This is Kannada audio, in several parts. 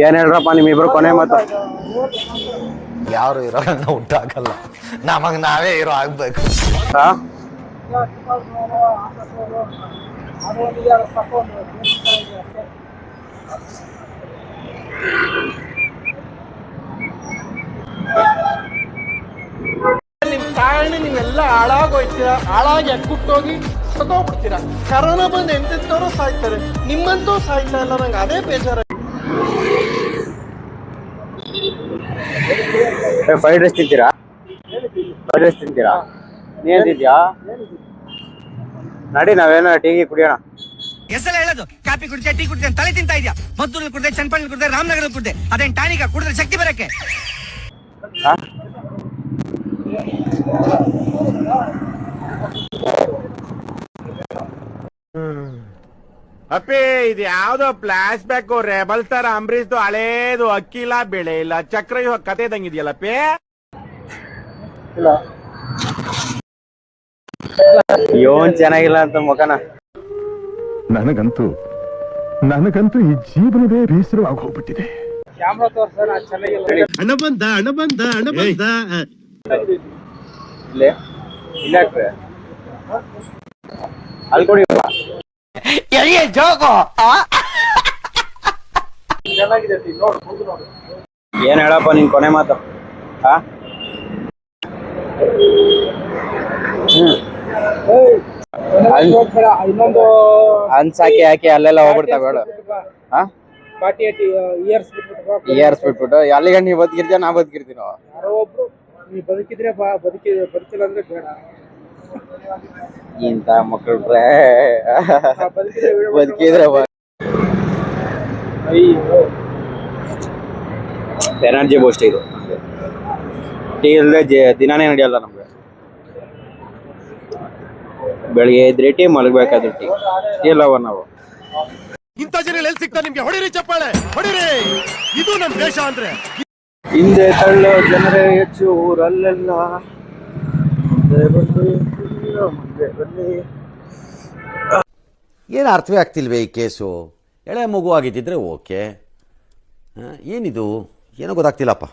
ಏನ್ ಹೇಳ್ರಪ್ಪ ನಿಮ್ಮಿಬ್ರು ಕೊನೆ ಮಾತು. ಯಾರು ಇರೋ ಹುಟ್ಟಾಕಲ್ಲ, ನಮಗ್ ನಾವೇ ಇರೋ ಆಗ್ಬೇಕು. ನಿಮ್ ಕಾರಣ ನೀವೆಲ್ಲ ಹಾಳಾಗೋಯ್ತೀರಾ, ಹಾಳಾಗಿ ಅಕ್ಕುಟ್ಟೋಗಿ ಸತ್ತೋಗ್ಬಿಡ್ತೀರಾ. ಕರೋನಾ ಬಂದು ಎಂತೆಂತವ್ರು ಸಾಯ್ತಾರೆ, ನಿಮ್ಮಂತೂ ಸಾಯ್ತಾ ಇಲ್ಲ. ನಂಗೆ ಅದೇ ಬೇಜಾರ. ಫ್ರೈಡ್ ರೈಸ್ ತಿಂತೀರಾ? ಫ್ರೈಡ್ ರೈಸ್ ತಿಂತೀರಾ? ನೀನ್ ತಿಂತೀಯಾ? ನಡಿ ನಾವೇನೋ ಟೀಗಿ ಕುಡಿಯೋಣ. ಹೆಸರು ಹೇಳೋದು ಕಾಫಿ ಕುಡಿದೆ, ಟೀ ಕುಡಿದೆ, ತಲೆ ತಿಂತಾ ಇದೆಯಾ? ಮದ್ದೂರಲ್ಲಿ ಕುಡಿದೆ, ಚನ್ನಪಳ್ಳಿ ಕುಡಿದೆ, ರಾಮನಗರ ಕುಡಿದೆ. ಅದೇನ್ ಟಾನಿಕ ಕುಡಿದ್ರೆ ಶಕ್ತಿ ಬರಕ್ಕೆ? ಅಪ್ಪಿ ಇದು ಯಾವ್ದೋ ಫ್ಲಾಶ್ ಬ್ಯಾಕ್ ರೆಬಲ್ ತರ ಅಂಬರೀಶ್ ಹಳೇದು, ಅಕ್ಕಿ ಇಲ್ಲ, ಬೆಳೆ ಇಲ್ಲ, ಚಕ್ರ ಇವಾಗ ಕತೆ ಇದಂಗಿದೆಯಲ್ಲಪ್ಪಿ. ಯೋನ್ ಚೆನ್ನಾಗಿಲ್ಲ ಅಂತ ಮುಖನ. ನನಗಂತೂ ಈ ಜೀವನವೇ ಬೇಸರವಾಗಿ ಹೋಗ್ಬಿಟ್ಟಿದೆ. ಹಣ ಬಂದ ಇಲ್ಲೇ ಇಲ್ಲ ಅಲ್ಲಿ ಕೊಡಿ. ಏನ್ ಹೇಳಪ್ಪ ನಿನ್ ಕೊನೆ ಮಾತು? ಅನ್ಸಾಕಿ ಹಾಕಿ ಅಲ್ಲೆಲ್ಲ ಹೋಗ್ಬಿಡ್ತಾವ ಬೇಡ. ಇಯರ್ಸ್ ಬಿಟ್ಬಿಟ್ಟು ಅಲ್ಲಿಗೆ ನೀವ್ ಬದುಕಿರ್ತೀಯ, ನಾ ಬದುಕಿರ್ತೀನೋ. ಬದುಕಿದ್ರೆ ಬದುಕಿಲ್ಲ ಅಂದ್ರೆ ಬೇಡ. ಇಂತ ಮಕ್ಕಳು ಬದುಕಿದ್ರೆ ಎನರ್ಜಿ ಬೂಸ್ಟ್ ಇದು. ಟೀ ಇಲ್ಲದೆ ದಿನಾನೇ ನಡೆಯಲ್ಲ ನಮ್ಗೆ. ಬೆಳಿಗ್ಗೆ ಇದ್ರೆ ಟೀ, ಮಲಗಬೇಕಾದ್ರೆ ಟೀ. ಟೀ ಲವರ್ ನಾವು. ಇಂಥ ಜನ ಎಲ್ಲಿ ಸಿಗ್ತಾರೆ ನಿಮ್ಗೆ? ಹೊಡಿರಿ ಚಪ್ಪಾಳೆ, ಹೊಡಿರಿ. ಇದು ನಮ್ ದೇಶ ಅಂದ್ರೆ. ಹಿಂದೆ ತಳ್ಳೋ ಜನರೇ ಹೆಚ್ಚು ಊರಲ್ಲೆಲ್ಲ. ಏನು ಅರ್ಥವೇ ಆಗ್ತಿಲ್ವೇ ಈ ಕೇಸು? ಎಳೆ ಮಗು ಆಗಿದ್ದಿದ್ರೆ ಓಕೆ. ಏನಿದು ಏನೋ ಗೊತ್ತಾಗ್ತಿಲ್ಲಪ್ಪ,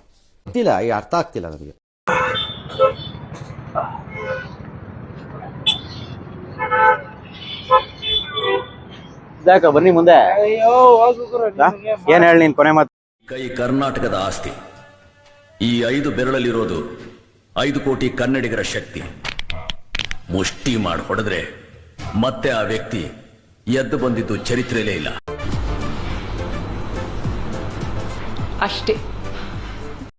ಗೊತ್ತಿಲ್ಲ, ಈ ಅರ್ಥ ಆಗ್ತಿಲ್ಲ ನನಗೆ. ಇದಾಕ ಬನ್ನಿ ಮುಂದೆ. ಏನ್ ಹೇಳಿ ನೀನ್ ಕೊನೆ ಮಾತು? ಕೈ ಕರ್ನಾಟಕದ ಆಸ್ತಿ. ಈ 5 ಬೆರಳಲ್ಲಿರೋದು 5 ಕೋಟಿ ಕನ್ನಡಿಗರ ಶಕ್ತಿ. ಮುಷ್ಟಿ ಮಾಡಿ ಹೊಡೆದ್ರೆ ಮತ್ತೆ ಆ ವ್ಯಕ್ತಿ ಎದ್ದು ಬಂದಿದ್ದು ಚರಿತ್ರೆಯಲ್ಲೇ ಇಲ್ಲ. ಅಷ್ಟೇ,